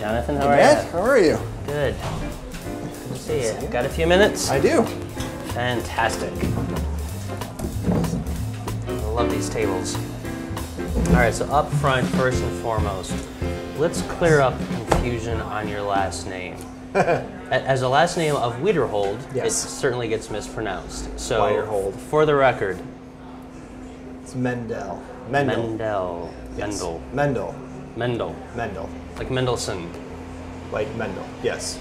Jonathan. How Hey, are Matt, you? how are you? Good. Good to see you. Got a few minutes? I do. Fantastic. I love these tables. All right, so up front, first and foremost, let's clear up confusion on your last name. As a last name of Wiederhold, Yes. it certainly gets mispronounced. So, Wiederhold. for the record, It's Mendel. Mendel. Yes. Mendel. Mendel. Mendel. Mendel. Like Mendelssohn. Like Mendel. Yes.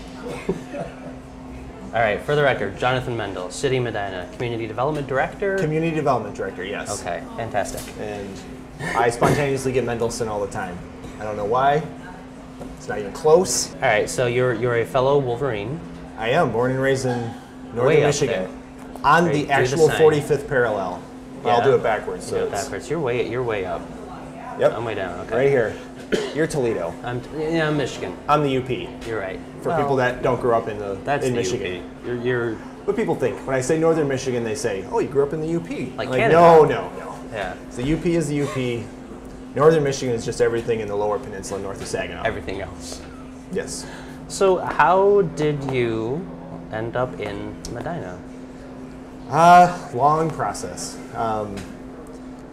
All right, for the record, Jonathan Mendel, City Medina, Community Development Director. Community Development Director. Yes. Okay, fantastic. And I spontaneously get Mendelssohn all the time. I don't know why. It's not even close. All right, so you're a fellow Wolverine. I am born and raised in northern Way up Michigan, there. on Right, do the the actual sign. 45th parallel. Yeah. I'll do it backwards. You do it backwards. You're way up. Yep. I'm way down. Okay. Right here. You're Toledo. I'm Michigan. I'm the UP. You're right. For people that don't grow up in that's in the Michigan. UP. You're What people think when I say northern Michigan, they say, "Oh, you grew up in the UP." Like I'm Canada. No. yeah. The UP is the UP. Northern Michigan is just everything in the Lower Peninsula north of Saginaw. Everything else. Yes. So how did you end up in Medina? Long process.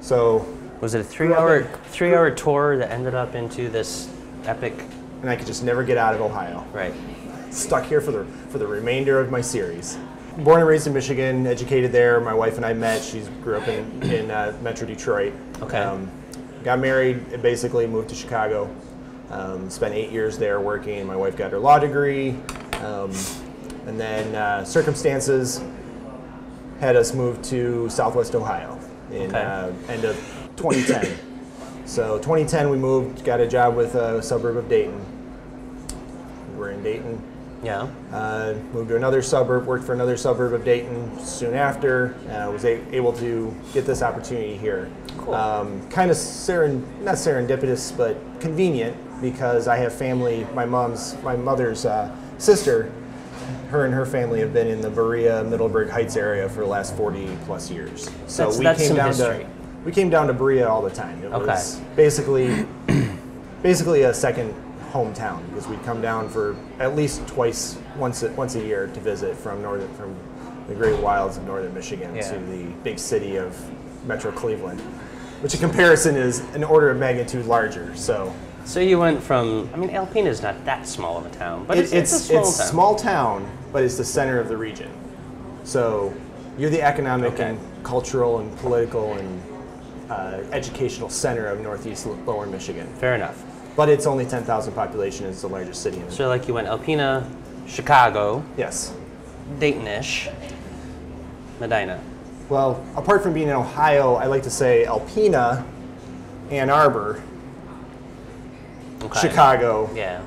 So, Was it a three-hour tour that ended up into this epic? and I could just never get out of Ohio. Right. Stuck here for the remainder of my series. Born and raised in Michigan, educated there. My wife and I met. She grew up in Metro Detroit. Okay. Got married, and basically moved to Chicago. Spent 8 years there working. My wife got her law degree. And then circumstances had us move to Southwest Ohio in end of 2010. So 2010 we moved, got a job with a suburb of Dayton. We're in Dayton. Yeah. Moved to another suburb, worked for another suburb of Dayton soon after. Was able to get this opportunity here. Cool. Kind of not serendipitous, but convenient because I have family. My mother's sister. Her and her family have been in the Berea, Middleburg Heights area for the last 40 plus years. So That's some history. We came down to Berea all the time. It was basically a second hometown because we'd come down for at least once a year to visit from the great wilds of northern Michigan to the big city of Metro Cleveland, which in comparison is an order of magnitude larger. So you went from, I mean, Alpena is not that small of a town, but it's a small town. It's a small town, but it's the center of the region. So you're the economic and cultural and political and educational center of northeast lower Michigan. Fair enough. But it's only 10,000 population. It's the largest city in the So like you went Alpena, Chicago, Yes. Dayton-ish, Medina. Well, apart from being in Ohio, I like to say Alpena, Ann Arbor, Okay. Chicago, Yeah.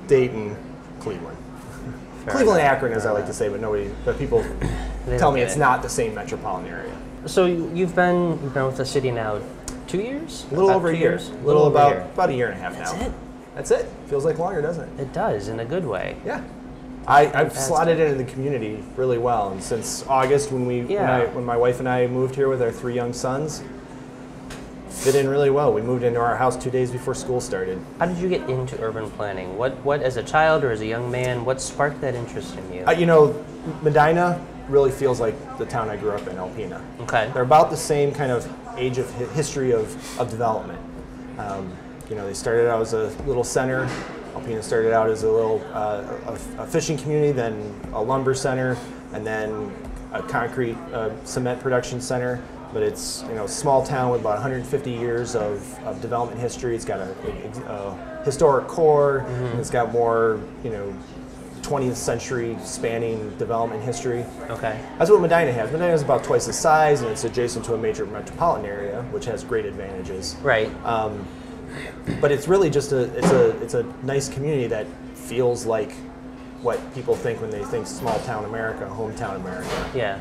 Dayton, Cleveland. Fair Cleveland, enough. Akron, as I like to say, but people They tell don't me get it's it. not the same metropolitan area. So you've been with the city now 2 years? A little About over a 2 year. years? About a year and a half That's now. it? That's it. Feels like longer, doesn't it? It does, in a good way. Yeah. I've slotted into the community really well, and since August when my wife and I moved here with our 3 young sons, fit in really well. We moved into our house 2 days before school started. How did you get into urban planning? What as a child or as a young man, what sparked that interest in you? Medina really feels like the town I grew up in, Alpena. Okay. They're about the same kind of age of history of development. They started out as a little center. Alpena started out as a little a fishing community, then a lumber center, and then a concrete cement production center. But it's a small town with about 150 years of development history. It's got a historic core. Mm-hmm. It's got more 20th century spanning development history. Okay. That's what Medina has. Medina is about twice the size, and it's adjacent to a major metropolitan area, which has great advantages. Right. But it's really just it's a nice community that feels like what people think when they think small town America, hometown America. Yeah.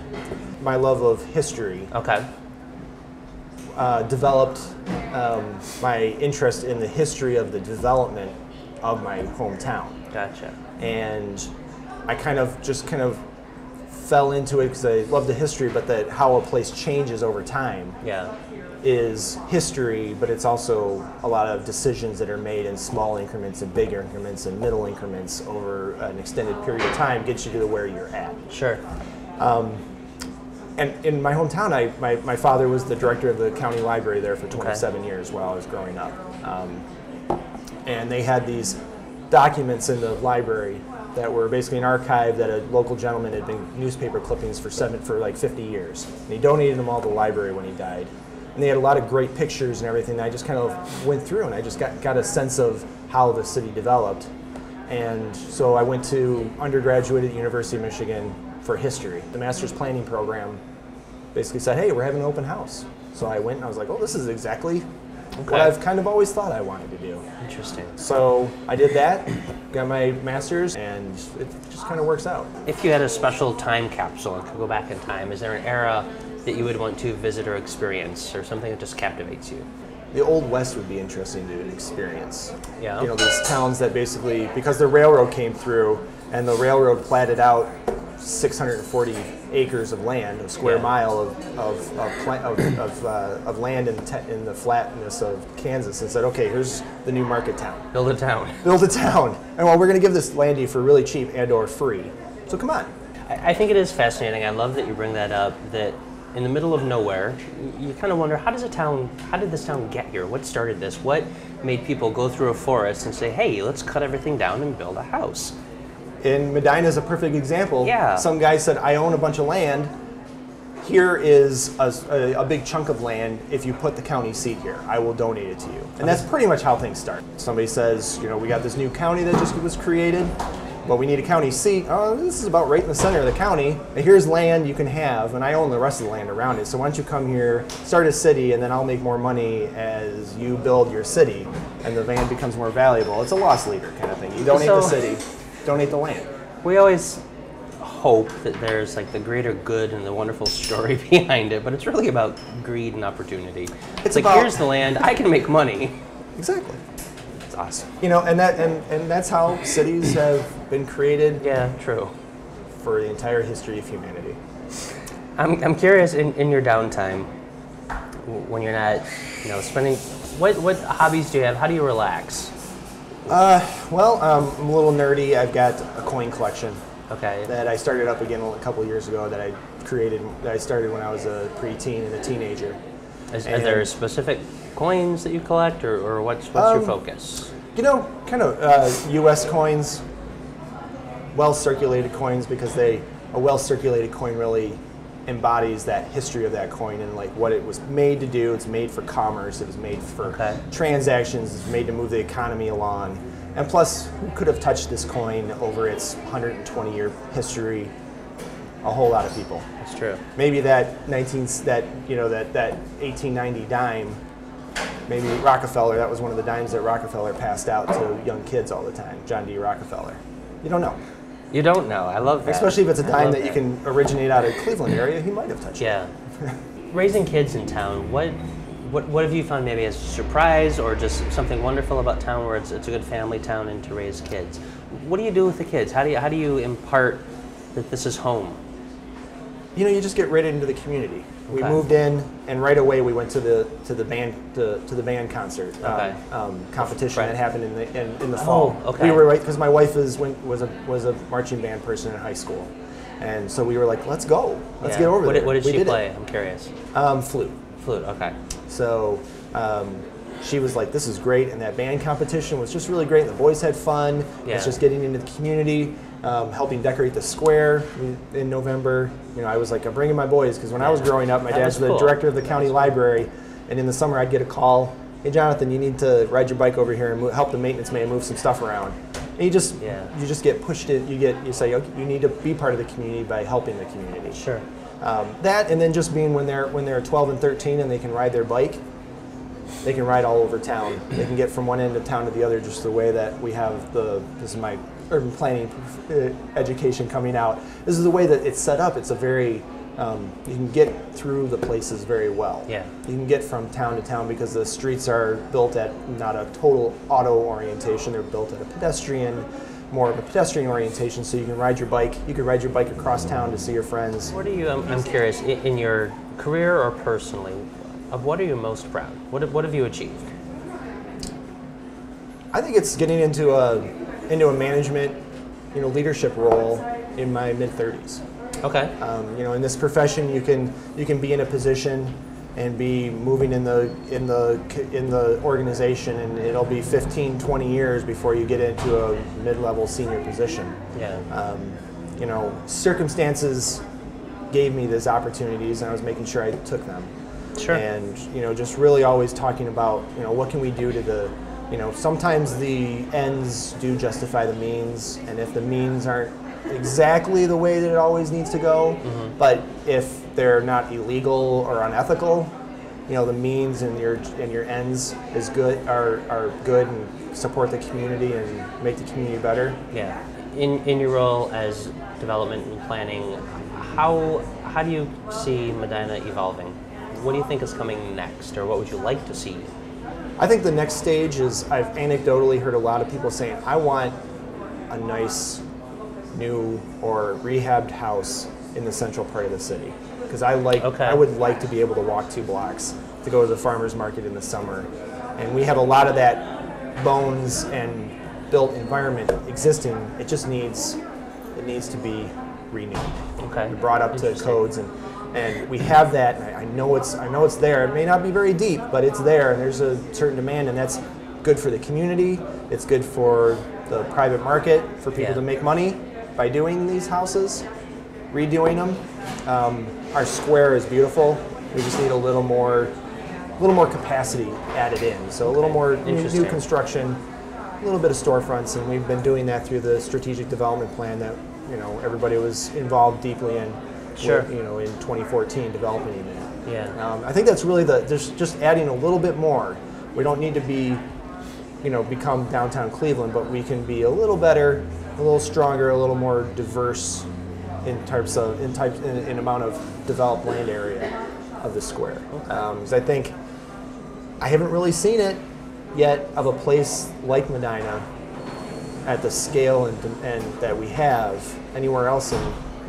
My love of history Okay. Developed my interest in the history of the development of my hometown. Gotcha. And I kind of fell into it because I love the history, but that how a place changes over time is history, but it's also a lot of decisions that are made in small increments and big increments and middle increments over an extended period of time gets you to where you're at. Sure. And in my hometown, my father was the director of the county library there for 27 years while I was growing up. And they had these documents in the library that were basically an archive that a local gentleman had been newspaper clippings for like 50 years. And he donated them all to the library when he died. And they had a lot of great pictures and everything. I just kind of went through and I just got a sense of how the city developed. And so I went to undergraduate at the University of Michigan for history. The master's planning program basically said, hey, we're having an open house. So I went and I was like, oh, this is exactly what I've kind of always thought I wanted to do. Interesting. So I did that, got my master's, and it just kind of works out. If you had a special time capsule and could go back in time, is there an era that you would want to visit or experience, or something that just captivates you? The Old West would be interesting to experience. Yeah. You know, these towns that basically, because the railroad came through, and the railroad platted out 640 acres of land, a square mile of land in the flatness of Kansas, and said, okay, here's the new market town. Build a town. Build a town. And well, we're going to give this land to you for really cheap and or free. So come on. I think it is fascinating. I love that you bring that up, that in the middle of nowhere, you kind of wonder, how did this town get here? What started this? What made people go through a forest and say, hey, let's cut everything down and build a house? And Medina is a perfect example. Yeah. Some guy said, I own a bunch of land. Here is a big chunk of land. If you put the county seat here, I will donate it to you. And that's pretty much how things start. Somebody says, you know, we got this new county that just was created, but we need a county seat. Oh, this is about right in the center of the county. And here's land you can have, and I own the rest of the land around it. So why don't you come here, start a city, and then I'll make more money as you build your city, and the land becomes more valuable. It's a loss leader kind of thing. You donate the city, donate the land. We always hope that there's like the greater good and the wonderful story behind it, but it's really about greed and opportunity. It's like, here's the land, I can make money. Exactly. It's awesome. You know, and that's how cities have been created. Yeah, true. For the entire history of humanity. I'm curious, in your downtime, when you're not, you know, spending, what hobbies do you have? How do you relax? Well, I'm a little nerdy. I've got a coin collection. Okay. That I started up again a couple of years ago that I started when I was a preteen and a teenager. Are there specific coins that you collect, or what's your focus? You know, kind of U.S. coins, well-circulated coins, because a well-circulated coin really embodies that history of that coin and like what it was made to do. It's made for commerce. It was made for transactions. It's made to move the economy along. And plus, who could have touched this coin over its 120-year history? A whole lot of people. That's true. Maybe that 1890 dime. Maybe Rockefeller. That was one of the dimes that Rockefeller passed out to young kids all the time. John D. Rockefeller. You don't know. You don't know. I love that. Especially if it's a dime that you can originate out of Cleveland area, he might have touched it. Yeah. Raising kids in town, what have you found maybe as a surprise or just something wonderful about town where it's a good family town and to raise kids? What do you do with the kids? How do you impart that this is home? You know, you just get right into the community. We Okay. moved in, and right away we went to the band concert competition Right. that happened in the fall. okay. We were right because my wife was a marching band person in high school, and so we were like, let's go, let's get over there. What did We she did play? it. I'm curious. Flute. Flute. Okay. So she was like, this is great, and that band competition was just really great. The boys had fun. Yeah. It's just getting into the community, helping decorate the square in November. You know, I was like, I'm bringing my boys, because when I was growing up, my That dad's was cool. the director of the county library, and in the summer I'd get a call, hey Jonathan, you need to ride your bike over here and help the maintenance man move some stuff around. And you just get pushed in. You say, okay, you need to be part of the community by helping the community. Sure. That, and then just being when they're 12 and 13 and they can ride their bike, they can ride all over town. They can get from one end of town to the other just the way that we have this is my urban planning education coming out. This is the way that it's set up. It's a very, you can get through the places very well. Yeah. You can get from town to town because the streets are built at not a total auto orientation. They're built at a pedestrian, more of a pedestrian orientation, so you can ride your bike. You could ride your bike across town to see your friends. What are you? I'm curious. In your career or personally, of what are you most proud? What have you achieved? I think it's getting into a management, leadership role in my mid-30s. Okay. In this profession, you can be in a position and be moving in the organization, and it'll be 15, 20 years before you get into a mid-level senior position. Yeah. Circumstances gave me these opportunities, and I was making sure I took them. Sure. And just really always talking about what can we do to the sometimes the ends do justify the means, and if the means aren't exactly the way that it always needs to go, but if they're not illegal or unethical, the means and your ends are good and support the community and make the community better. Yeah. In your role as development and planning, how do you see Medina evolving? What do you think is coming next, or what would you like to see? I think the next stage is, I've anecdotally heard a lot of people saying, I want a nice new or rehabbed house in the central part of the city, because I would like to be able to walk 2 blocks to go to the farmer's market in the summer, and we have a lot of that bones and built environment existing. It just needs to be renewed. Okay. Brought up to codes, and we have that. And I know it's there. It may not be very deep, but it's there, and there's a certain demand, and that's good for the community. It's good for the private market, for people to make money by doing these houses, redoing them. Our square is beautiful. We just need a little more capacity added in. So a little more new construction, a little bit of storefronts, and we've been doing that through the strategic development plan that everybody was involved deeply in. Sure. In 2014, developing that. Yeah. I think that's really just adding a little bit more. We don't need to be, become downtown Cleveland, but we can be a little better, a little stronger, a little more diverse in amount of developed land area of the square. Okay. 'Cause I think I haven't really seen it yet of a place like Medina at the scale and that we have anywhere else in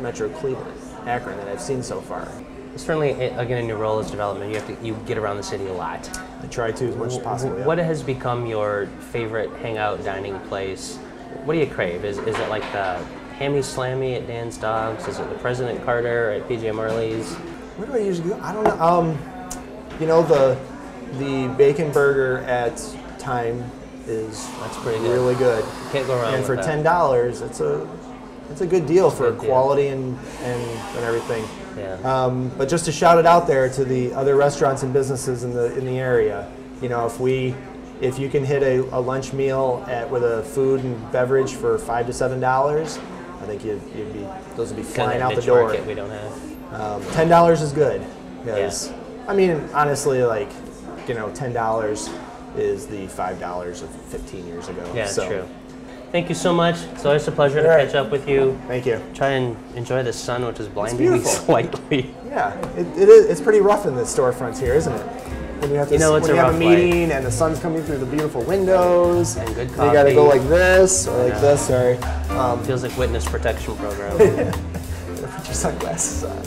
Metro Cleveland, Akron, that I've seen so far. Certainly, again, in your role as development, you get around the city a lot. I try to as much as possible. What has become your favorite hangout dining place? What do you crave? Is it like the Hammy Slammy at Dan's Dogs? Is it the President Carter at PJ Marley's? Where do I usually go? I don't know. The bacon burger at Time That's pretty good. really good. You can't go wrong And with for that. $10, it's a good deal for good deal. quality and everything. Yeah. But just to shout it out there to the other restaurants and businesses in the area, if you can hit a lunch meal with a food and beverage for $5 to $7, I think those would be flying out the door. Market we don't have. $10 is good. Because, I mean, honestly, $10 is the $5 of 15 years ago. Yeah, so. True. Thank you so much. It's always a pleasure to catch up with you. Thank you. Try and enjoy the sun, which is blinding me slightly. Yeah, it is. It's pretty rough in the storefronts here, isn't it? When you have to, when you have a meeting and the sun's coming through the beautiful windows, and good coffee. You got to go like this or like this. Sorry. Feels like witness protection program. Put your sunglasses on.